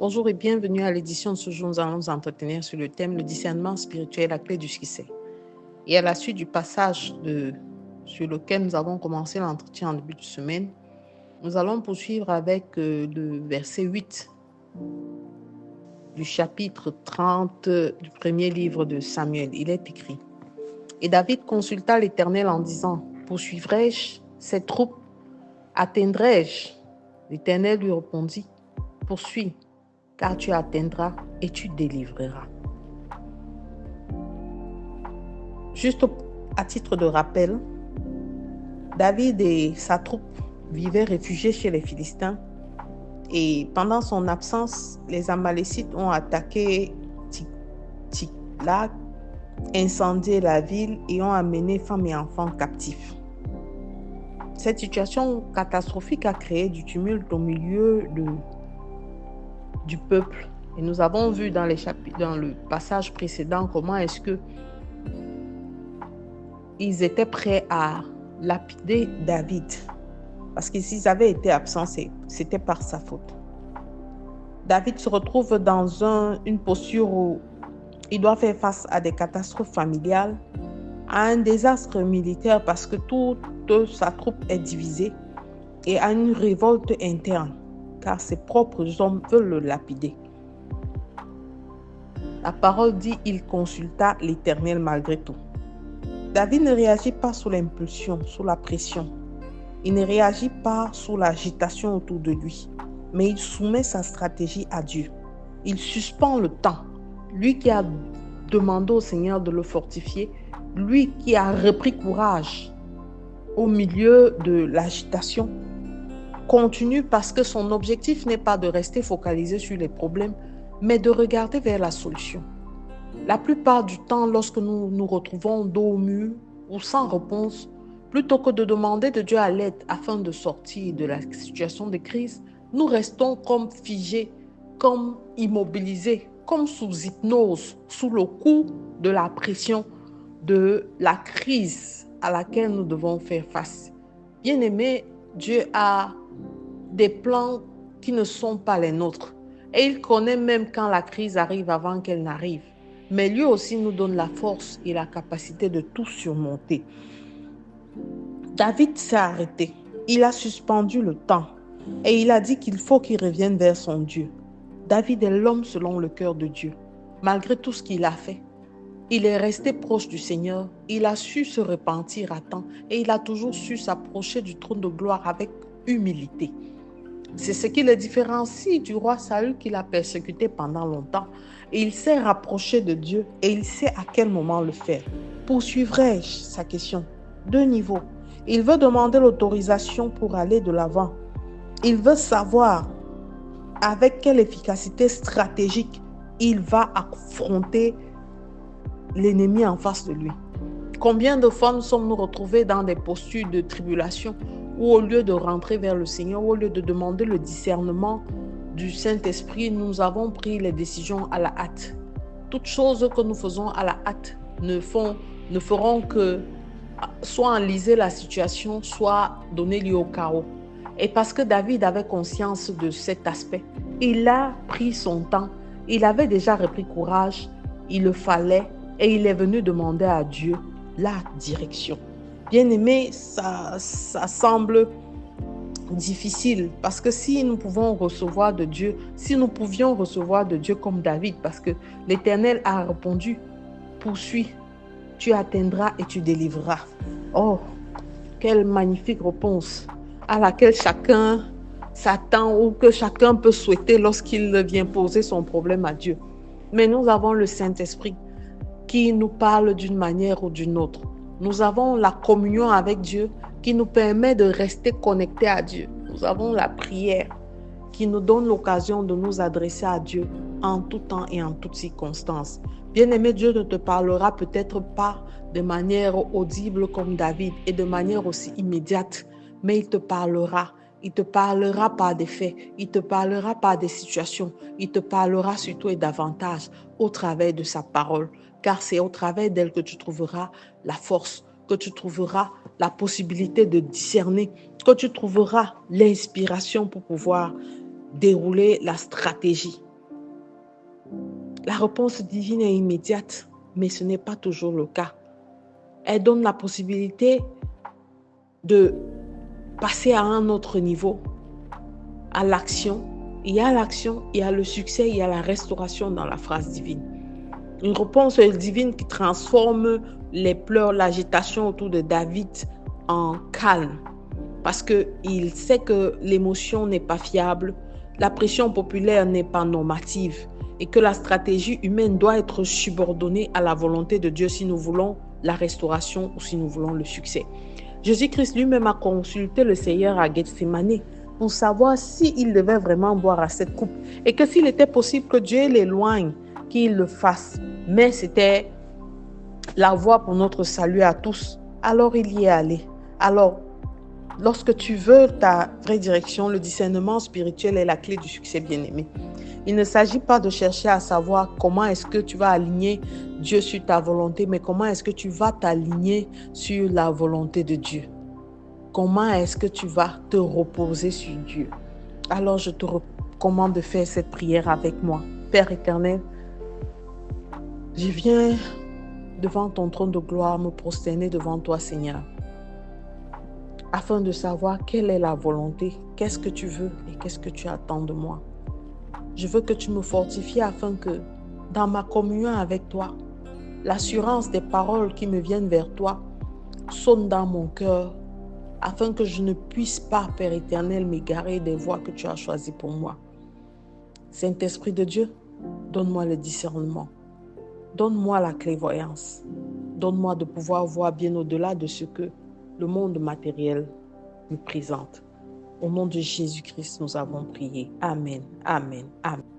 Bonjour et bienvenue à l'édition de ce jour. Nous allons nous entretenir sur le thème le discernement spirituel, la clé du succès. Et à la suite du passage sur lequel nous avons commencé l'entretien en début de semaine, nous allons poursuivre avec le verset 8 du chapitre 30 du premier livre de Samuel. Il est écrit: Et David consulta l'Éternel en disant: Poursuivrai-je ces troupes? Atteindrai-je? L'Éternel lui répondit: Poursuis, car tu atteindras et tu délivreras. Juste à titre de rappel, David et sa troupe vivaient réfugiés chez les Philistins et pendant son absence, les Amalécites ont attaqué Ticlac, incendié la ville et ont amené femmes et enfants captifs. Cette situation catastrophique a créé du tumulte au milieu du peuple. Et nous avons vu dans le passage précédent comment est-ce que ils étaient prêts à lapider David. Parce que s'ils avaient été absents, c'était par sa faute. David se retrouve dans une posture où il doit faire face à des catastrophes familiales, à un désastre militaire parce que toute sa troupe est divisée et à une révolte interne, car ses propres hommes veulent le lapider. La parole dit: il consulta l'Éternel malgré tout. David ne réagit pas sous l'impulsion, sous la pression. Il ne réagit pas sous l'agitation autour de lui, mais il soumet sa stratégie à Dieu. Il suspend le temps. Lui qui a demandé au Seigneur de le fortifier, lui qui a repris courage au milieu de l'agitation, continue parce que son objectif n'est pas de rester focalisé sur les problèmes, mais de regarder vers la solution. La plupart du temps, lorsque nous nous retrouvons dos au mur ou sans réponse, plutôt que de demander de Dieu à l'aide afin de sortir de la situation de crise, nous restons comme figés, comme immobilisés, comme sous hypnose, sous le coup de la pression de la crise à laquelle nous devons faire face. Bien-aimé, Dieu a des plans qui ne sont pas les nôtres. Et il connaît même quand la crise arrive avant qu'elle n'arrive. Mais lui aussi nous donne la force et la capacité de tout surmonter. David s'est arrêté. Il a suspendu le temps. Et il a dit qu'il faut qu'il revienne vers son Dieu. David est l'homme selon le cœur de Dieu. Malgré tout ce qu'il a fait, il est resté proche du Seigneur. Il a su se repentir à temps. Et il a toujours su s'approcher du trône de gloire avec humilité. C'est ce qui le différencie du roi Saül qu'il a persécuté pendant longtemps. Et il s'est rapproché de Dieu et il sait à quel moment le faire. Poursuivrai-je sa question? 2 niveaux. Il veut demander l'autorisation pour aller de l'avant. Il veut savoir avec quelle efficacité stratégique il va affronter l'ennemi en face de lui. Combien de fois nous sommes-nous retrouvés dans des postures de tribulation où au lieu de rentrer vers le Seigneur, au lieu de demander le discernement du Saint-Esprit, nous avons pris les décisions à la hâte. Toutes choses que nous faisons à la hâte ne feront que soit enliser la situation, soit donner lieu au chaos. Et parce que David avait conscience de cet aspect, il a pris son temps, il avait déjà repris courage, il le fallait, et il est venu demander à Dieu la direction. Bien-aimé, ça semble difficile parce que si nous pouvions recevoir de Dieu comme David, parce que l'Éternel a répondu: poursuis, tu atteindras et tu délivreras. Oh, quelle magnifique réponse à laquelle chacun s'attend ou que chacun peut souhaiter lorsqu'il vient poser son problème à Dieu. Mais nous avons le Saint-Esprit qui nous parle d'une manière ou d'une autre. Nous avons la communion avec Dieu qui nous permet de rester connectés à Dieu. Nous avons la prière qui nous donne l'occasion de nous adresser à Dieu en tout temps et en toutes circonstances. Bien-aimé, Dieu ne te parlera peut-être pas de manière audible comme David et de manière aussi immédiate, mais il te parlera. Il te parlera par des faits, il te parlera par des situations, il te parlera surtout et davantage au travers de sa parole, car c'est au travers d'elle que tu trouveras la force, que tu trouveras la possibilité de discerner, que tu trouveras l'inspiration pour pouvoir dérouler la stratégie. La réponse divine est immédiate, mais ce n'est pas toujours le cas. Elle donne la possibilité de passer à un autre niveau, à l'action. Il y a l'action, il y a le succès, il y a la restauration dans la phrase divine. Une réponse divine qui transforme les pleurs, l'agitation autour de David en calme. Parce qu'il sait que l'émotion n'est pas fiable, la pression populaire n'est pas normative et que la stratégie humaine doit être subordonnée à la volonté de Dieu si nous voulons la restauration ou si nous voulons le succès. Jésus-Christ lui-même a consulté le Seigneur à Gethsémani pour savoir s'il devait vraiment boire à cette coupe et que s'il était possible que Dieu l'éloigne, qu'il le fasse. Mais c'était la voie pour notre salut à tous. Alors il y est allé. Alors, lorsque tu veux ta vraie direction, le discernement spirituel est la clé du succès, bien-aimé. Il ne s'agit pas de chercher à savoir comment est-ce que tu vas aligner Dieu sur ta volonté, mais comment est-ce que tu vas t'aligner sur la volonté de Dieu. Comment est-ce que tu vas te reposer sur Dieu. Alors, je te recommande de faire cette prière avec moi. Père éternel, je viens devant ton trône de gloire me prosterner devant toi, Seigneur, afin de savoir quelle est la volonté, qu'est-ce que tu veux et qu'est-ce que tu attends de moi. Je veux que tu me fortifies afin que, dans ma communion avec toi, l'assurance des paroles qui me viennent vers toi sonne dans mon cœur, afin que je ne puisse pas, Père éternel, m'égarer des voies que tu as choisies pour moi. Saint-Esprit de Dieu, donne-moi le discernement. Donne-moi la clairvoyance. Donne-moi de pouvoir voir bien au-delà de ce que le monde matériel me présente. Au nom de Jésus-Christ, nous avons prié. Amen, amen, amen.